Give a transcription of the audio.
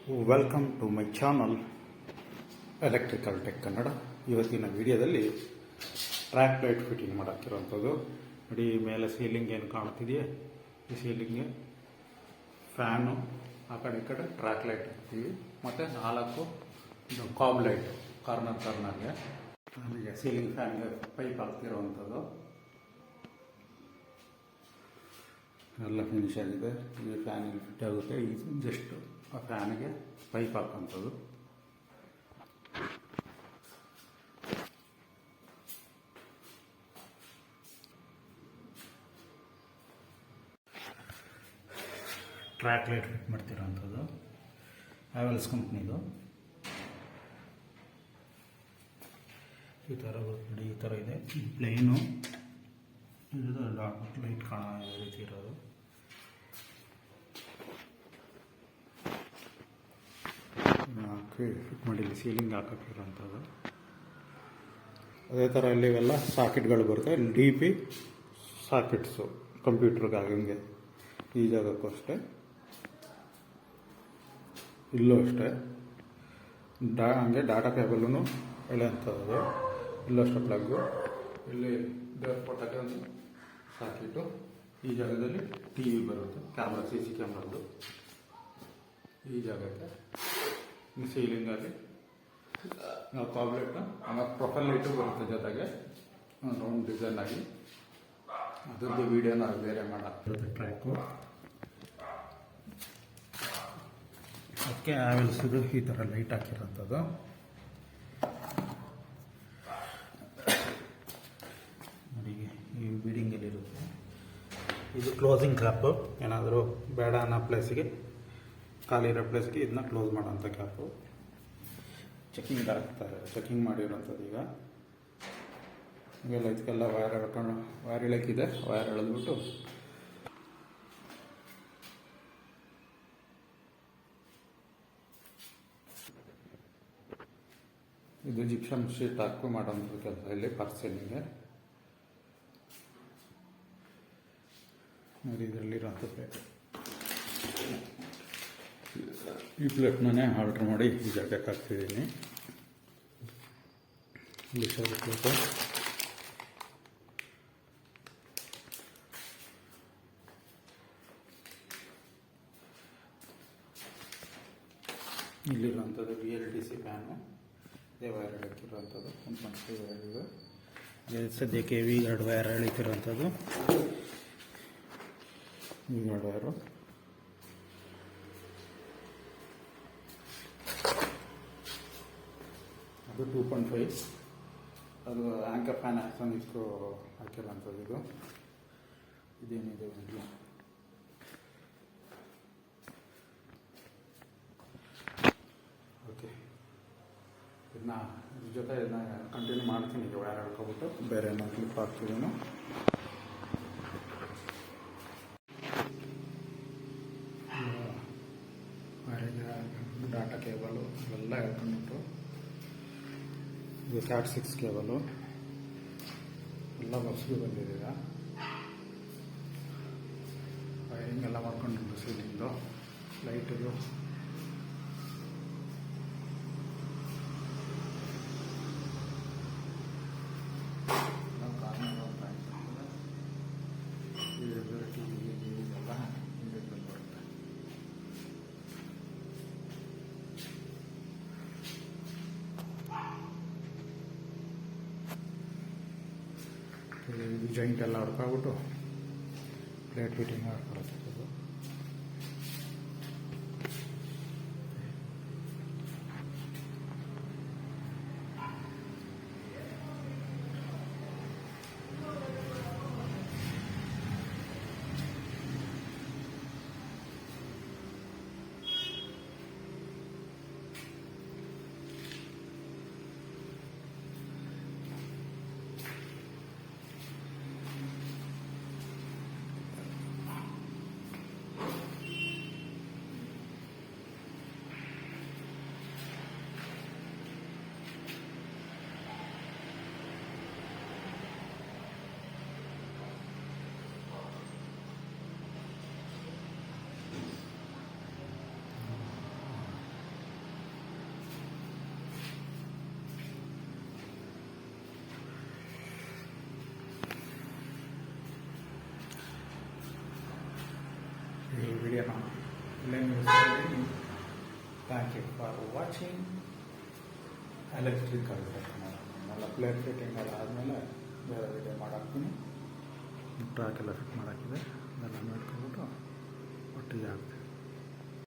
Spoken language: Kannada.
Welcome to my channel electrical tech Kannada. ಇವತ್ತಿನ ವಿಡಿಯೋದಲ್ಲಿ ಟ್ರ್ಯಾಕ್ ಲೈಟ್ ಫಿಟ್ಟಿಂಗ್ ಮಾಡಾಕಿರೋಂಥದ್ದು. ನೋಡಿ, ಮೇಲೆ ಸೀಲಿಂಗ್ ಏನು ಕಾಣ್ತಿದೆಯೇ, ಈ ಸೀಲಿಂಗ್ಗೆ ಫ್ಯಾನು, ಆ ಕಡೆ ಈ ಕಡೆ ಟ್ರ್ಯಾಕ್ ಲೈಟ್ ಹಾಕ್ತೀವಿ, ಮತ್ತು 4 ಕಾಬ್ ಲೈಟ್ ಕಾರ್ನರ್ಗೆ. ಆಮೇಲೆ ಸೀಲಿಂಗ್ ಫ್ಯಾನ್ಗೆ ಪೈಪ್ ಹಾಕ್ತಿರೋವಂಥದ್ದು ಎಲ್ಲ ಫಿನಿಶ್ ಆಗಿದೆ. ಈ ಫ್ಯಾನಿಗೆ ಫಿಟ್ ಆಗುತ್ತೆ. ಈ ಜಸ್ಟ್ ಆ ಫ್ಯಾನಿಗೆ ಪೈಪ್ ಹಾಕೋಂಥದ್ದು. ಟ್ರ್ಯಾಕ್ ಲೈಟ್ ಫಿಟ್ ಮಾಡ್ತಿರೋಂಥದ್ದು ಹ್ಯಾವೆಲ್ಸ್ ಕಂಪ್ನಿದು. ಈ ಥರ ನೋಡಿ, ಈ ಥರ ಇದೆ. ಪ್ಲೇನು ಇದು ಲೈಟ್ ಕಾಣೋ ರೀತಿ ಇರೋದು. ಫಿಟ್ ಮಾಡಿಲ್ಲ, ಸೀಲಿಂಗ್ ಹಾಕಿರೋಂಥದ್ದು. ಅದೇ ಥರ ಇವೆಲ್ಲ ಸಾಕೆಟ್ಗಳು ಬರುತ್ತೆ. DP ಸಾಕೆಟ್ಸು ಕಂಪ್ಯೂಟ್ರಿಗೆ ಆಗಂಗೆ ಈ ಜಾಗಕ್ಕೂ ಅಷ್ಟೇ, ಇಲ್ಲೂ ಅಷ್ಟೇ. ಹಂಗೆ ಡಾಟಾ ಕೇಬಲ್ಲೂ ಎಳೆಯಂಥದ್ದು. ಇಲ್ಲೂ ಅಷ್ಟೇ ಪ್ಲಗ್ಗು. ಇಲ್ಲಿ ದೇವ್ರ ಫೋಟೋಕ್ಕೆ ಒಂದು ಸಾಕಿಟ್ಟು ಈ ಜಾಗದಲ್ಲಿ TV ಬರುತ್ತೆ, ಕ್ಯಾಮ್ರಾ, CC ಕ್ಯಾಮ್ರಾದ್ದು ಈ ಜಾಗಕ್ಕೆ. ಸೀಲಿಂಗಲ್ಲಿ ನಾವು ಕಾಬ್ಲೆಟ್ನ ಆಮೇಲೆ ಪ್ರೊಫೈಲ್ ಲೈಟು ಬರುತ್ತೆ ಜೊತೆಗೆ ರೌಂಡ್ ಡಿಸೈನ್ ಆಗಿ. ಅದರದ್ದು ವೀಡಿಯೋನ ಬೇರೆ ಮಾಡಾಕ್ತಿರುತ್ತೆ ಟ್ರ್ಯಾಕು. ಅದಕ್ಕೆ ಹ್ಯಾವೆಲ್ಸ್ದು ಈ ಥರ ಲೈಟ್ ಹಾಕಿರೋಂಥದ್ದು. ನೋಡಿ, ಈ ಬಿಲ್ಡಿಂಗಲ್ಲಿರುತ್ತೆ. ಇದು ಕ್ಲೋಸಿಂಗ್ ಕ್ಯಾಪು. ಏನಾದರೂ ಬೇಡ ಅನ್ನೋ ಪ್ಲೇಸಿಗೆ, ಖಾಲಿ ಇರೋ ಪ್ಲೇಸ್ಗೆ ಇದನ್ನ ಕ್ಲೋಸ್ ಮಾಡೋಂಥ ಕ್ಯಾಪು. ಚೆಕಿಂಗ್ ಹಾಕ್ತಾರೆ, ಚೆಕಿಂಗ್ ಮಾಡಿರೋಂಥದ್ದು. ಈಗೆಲ್ಲ ಇದಕ್ಕೆಲ್ಲ ವೈರ್ ಎಳ್ಕೊಂಡು, ವೈರ್ ಇಳಕ್ಕಿದೆ, ವೈರ್ ಎಳೆದ್ಬಿಟ್ಟು ಇದು ಜಿಪ್ಸಮ್ ಶೀಟ್ ಹಾಕಿ ಮಾಡೋಂಥ ಕೆಲಸ ಇಲ್ಲಿ ಪಾರ್ಸೆಲಿಂಗ್ಗೆ. ನೋಡಿ, ಇದರಲ್ಲಿರೋಂಥ ಪ್ಲೇಟ್. ಈ ಪ್ಲೇಟ್ನೇ ಆರ್ಡ್ರ್ ಮಾಡಿ ಈ ಜಾಗಕ್ಕೆ ಹಾಕ್ತಿದ್ದೀನಿ. ಇಲ್ಲಿ ಪ್ಲೇಟು. ಇಲ್ಲಿರುವಂಥದ್ದು VLDC fan. ಇದೇ ವೈರ್ ಎಳಕ್ಕಿರುವಂಥದ್ದು. 1.5 ವೈರ್ ಇದೆ. ಸದ್ಯಕ್ಕೆ V2 ವೈರ್ ಎಳೀತಿರುವಂಥದ್ದು. V2 wire. ಅದು 2.5. ಅದು ಆ್ಯಂಕರ್ ಫ್ಯಾನ್ ಹಾಕ್ಸೋಂಗಿಷ್ಟು ಹಾಕಿರೋಂಥದ್ದು. ಇದೇನಿದೆ ಇಲ್ಲ, ಓಕೆ. ಇದ್ರ ಜೊತೆ ಇದನ್ನ ಕಂಟಿನ್ಯೂ ಮಾಡ್ತೀನಿ. ಈಗ ವೈರ್ ಹಾಕ್ಕೊಬಿಟ್ಟು ಬೇರೆ ಏನೋ ಕ್ಲಿಪ್ ಹಾಕ್ತಿದ್ದೀನಿ. ವೈರಿಗೆ ಡಾಟಾ ಕೇಬಲು ಇವೆಲ್ಲ ಹೇಳ್ಕೊಂಡ್ಬಿಟ್ಟು, ಇದು Cat 6 ಕೇಬಲು ಎಲ್ಲ ಬಸ್ಗೆ ಬಂದಿದ್ದೀರ. ವೈರಿಂಗ್ ಎಲ್ಲ ಮಾಡ್ಕೊಂಡು ಸೀಲಿಂಗ್ದು ಲೈಟಿದು ಕಾರ್ನರ್ ಅಂತ ಆಯ್ತಂದ್ರೆ ಟಿವಿಗೆ ಇದೆಲ್ಲ ಇಂಡಿಯದಲ್ಲಿ ಬರುತ್ತೆ. ಇದು ಜಾಯಿಂಟ್ ಎಲ್ಲ ಹೊಡ್ಕೊಬಿಟ್ಟು ಪ್ಲೇಟ್ ಫಿಟ್ಟಿಂಗ್ ಮಾಡ್ಕೊಳ್ತಕ್ಕದ್ದು. ವಿಡಿಯೋನ ಇಲ್ಲೇ ಮುಗಿಸ್ತೀನಿ. Thank you for watching electrical technology. Plate fitting ಎಲ್ಲ ಆದಮೇಲೆ ಬೇರೆ ವಿಡಿಯೋ ಮಾಡಾಕ್ತೀನಿ. ಟ್ರ್ಯಾಕ್ ಎಲ್ಲ ಫಿಟ್ ಮಾಡಾಕಿದೆ, ಅದೆಲ್ಲ ನೋಡ್ಕೊಂಡ್ಬಿಟ್ಟು ಒಟ್ಟಿಗೆ ಆಗ್ತೀನಿ.